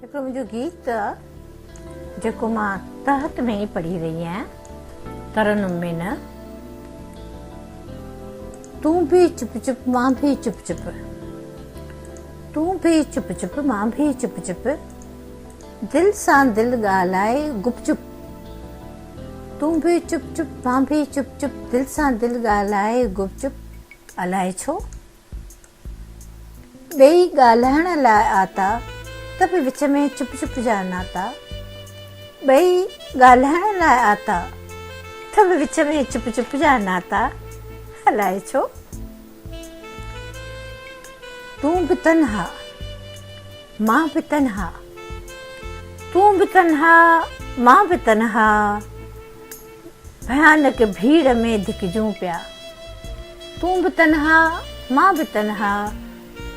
हिकिड़ो मुंहिंजो गीत आहे जेको मां तहत में ई पढ़ी रही आहियां, तरनुम में न। तूं भी चुप चुप मां भी चुप चुप, तूं भी चुप चुप मां भी चुप चुप, दिल सां दिल ॻाल्हाए गुप चुप। तूं भी चुप चुप मां भी चुप चुप, दिल सां दिल ॻाल्हाए गुप चुप। अलाए छो ॿई ॻाल्हाइण लाइ आता त बि विच में चुप चुप जा नाता। ॿई ॻाल्हाइण लाइ आता त बि विच में चुप चुप जा नाता। अलाए छो तूं भी तन्हा मां भी तन्हा, तूं भी तन्हा मां भी तन्हा, भयानक भीड़ में धिकजूं पिया। तूं भी तन्हा मां भी तन्हा,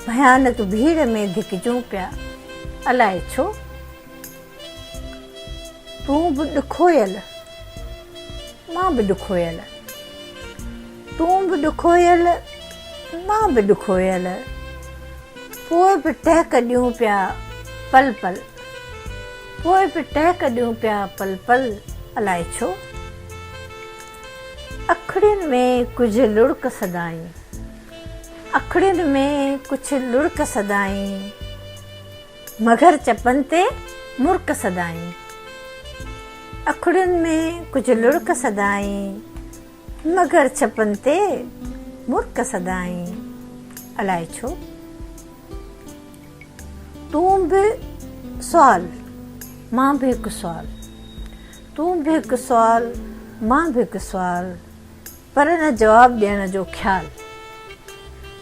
भयानक भीड़ में धिकजूं पिया। अलाए छो तूं भी ॾुखोयल मां भी ॾुखोयल, तूं भी ॾुखोयल मां भी ॾुखोयल, पोइ बि टहक ॾियूं पिया पल पल, पोइ बि टहक ॾियूं पिया पल पल। अलाए छो अखियुनि में कुझु लुढ़क सदाईं, अखियुनि में कुझु लुढ़क सदाईं, मगर चपनि ते मुर्क सदाईं। अखियुनि में कुझु लुढ़क सदाईं, मगर चपनि ते मुर्क सदाईं। अलाए छो तूं भी सुवाल मां भी हिकु सुवाल, तूं भी हिकु सुवाल मां भी हिकु सुवाल, पर न जवाबु ॾियण जो ख़्यालु।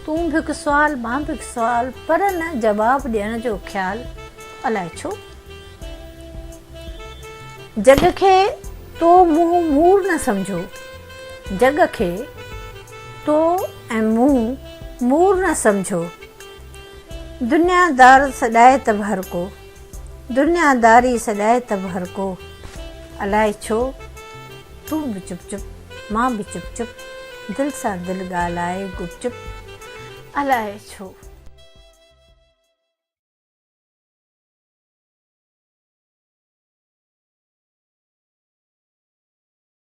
तूं भी हिकु सुवाल मां भी हिकु सुवाल, पर न जवाबु ॾियण जो ख़्यालु। अलाए छो जग खे तो मूं मूर न सम्झो, जग खे तो ऐं मूं मूर न सम्झो, दुनियादार सॾाए त हर को, दुनियादारी सॾाए त हर को। अलाए छो तूं बि चुप चुप मां बि चुप चुप, दिल सां दिल ॻाल्हाए गुप चुप। अलाए छो।